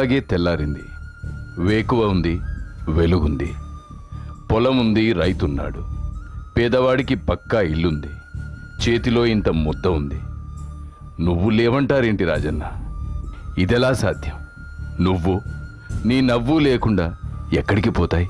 నీలాగే తెల్లారింది. వేకువ ఉంది, వెలుగుంది. పొలం ఉంది, రైతున్నాడు. పేదవాడికి పక్కా ఇల్లుంది. చేతిలో ఇంత ముద్ద ఉంది. నువ్వు లేవంటారేంటి రాజన్న? ఇదెలా సాధ్యం? నువ్వు నీ నవ్వు లేకుండా ఎక్కడికి పోతాయి?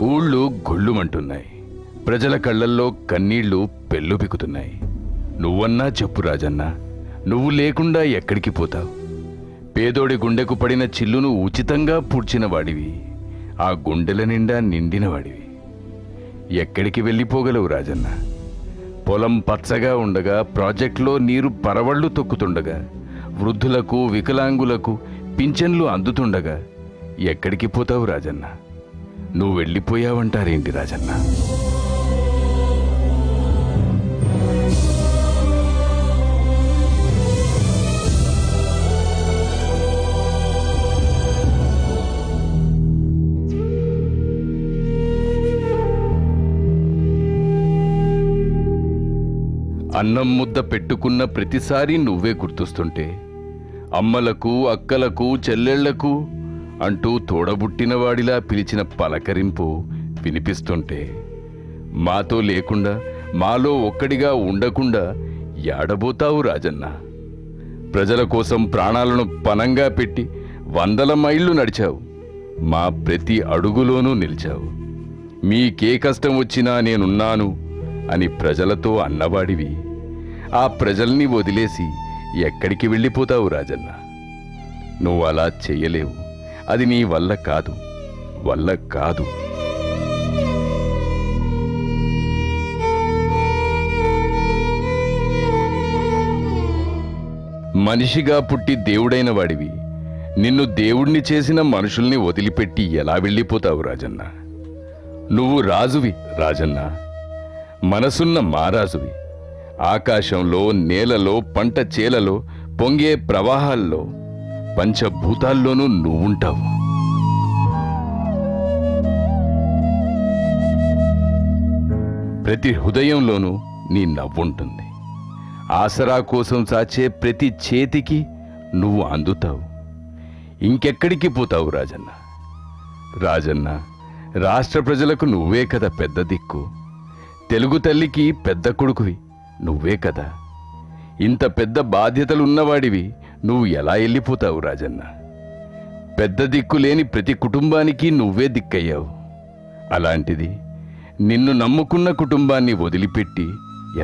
ఊళ్ళు గొళ్ళుమంటున్నాయి. ప్రజల కళ్ళల్లో కన్నీళ్లు పెళ్ళుపికుతున్నాయి. నువ్వన్నా చెప్పు రాజన్న, నువ్వు లేకుండా ఎక్కడికి పోతావు? పేదోడి గుండెకు పడిన చిల్లును ఉచితంగా పూడ్చిన వాడివి. ఆ గుండెల నిండా నిండిన వాడివి. ఎక్కడికి వెళ్ళిపోగలవు రాజన్న? పొలం పచ్చగా ఉండగా, ప్రాజెక్టులో నీరు పరవళ్లు తొక్కుతుండగా, వృద్ధులకు వికలాంగులకు పింఛన్లు అందుతుండగా ఎక్కడికి పోతావు రాజన్న? నువ్వు వెళ్ళిపోయావంటారేంటి రాజన్న? అన్నం ముద్ద పెట్టుకున్న ప్రతిసారి నువ్వే గుర్తొస్తుంటే, అమ్మలకు అక్కలకు చెల్లెళ్లకు అంటూ తోడబుట్టినవాడిలా పిలిచిన పలకరింపు వినిపిస్తుంటే, మాతో లేకుండా మాలో ఒక్కడిగా ఉండకుండా యాడబోతావు రాజన్న? ప్రజల కోసం ప్రాణాలను పణంగా పెట్టి 100 మైళ్ళు నడిచావు. మా ప్రతి అడుగులోనూ నిలిచావు. మీకే కష్టం వచ్చినా నేనున్నాను అని ప్రజలతో అన్నవాడివి. ఆ ప్రజల్ని వదిలేసి ఎక్కడికి వెళ్ళిపోతావు రాజన్న? నువ్వు అలా చెయ్యలేవు. అది నీ వల్ల కాదు, వల్ల కాదు. మనిషిగా పుట్టి దేవుడైన వాడివి. నిన్ను దేవుణ్ణి చేసిన మనుషుల్ని వదిలిపెట్టి ఎలా వెళ్ళిపోతావు రాజన్న? నువ్వు రాజువి రాజన్న, మనసున్న మారాజువి. ఆకాశంలో, నేలలో, పంట చేలలో, పొంగే ప్రవాహాల్లో, పంచభూతాల్లోనూ నువ్వుంటావు. ప్రతి హృదయంలోనూ నీ నవ్వుంటుంది. ఆసరా కోసం చాచే ప్రతి చేతికి నువ్వు అందుతావు. ఇంకెక్కడికి పోతావు రాజన్న? రాజన్న, రాష్ట్ర ప్రజలకు నువ్వే కదా పెద్ద దిక్కు. తెలుగు తల్లికి పెద్ద కొడుకువి నువ్వే కదా. ఇంత పెద్ద బాధ్యతలున్నవాడివి నువ్వు ఎలా వెళ్ళిపోతావు రాజన్న? పెద్ద దిక్కు లేని ప్రతి కుటుంబానికి నువ్వే దిక్కయ్యావు. అలాంటిది నిన్ను నమ్ముకున్న కుటుంబాన్ని వదిలిపెట్టి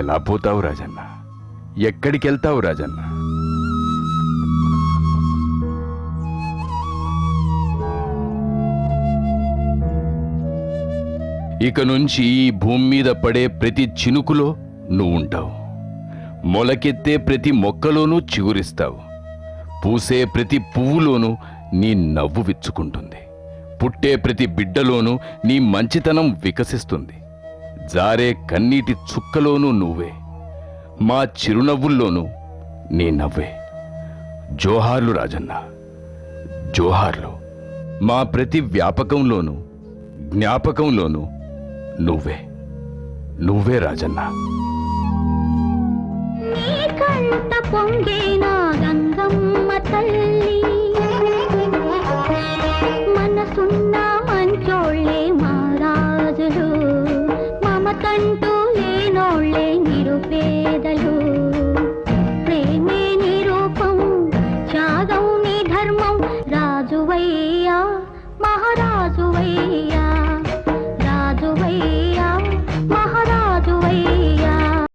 ఎలా పోతావు రాజన్న? ఎక్కడికెళ్తావు రాజన్న? ఇక నుంచి ఈ భూమి మీద పడే ప్రతి చినుకులో నువ్వుంటావు. మొలకెత్తే ప్రతి మొక్కలోనూ చిగురిస్తావు. పూసే ప్రతి పువ్వులోనూ నీ నవ్వు విచ్చుకుంటుంది. పుట్టే ప్రతి బిడ్డలోనూ నీ మంచితనం వికసిస్తుంది. జారే కన్నీటి చుక్కలోనూ నువ్వే. మా చిరునవ్వుల్లోనూ నీ నవ్వే. జోహార్లు రాజన్న, జోహార్లు. మా ప్రతి వ్యాపకంలోనూ జ్ఞాపకంలోనూ నువ్వే, నువ్వే రాజన్న. కంట పొంగే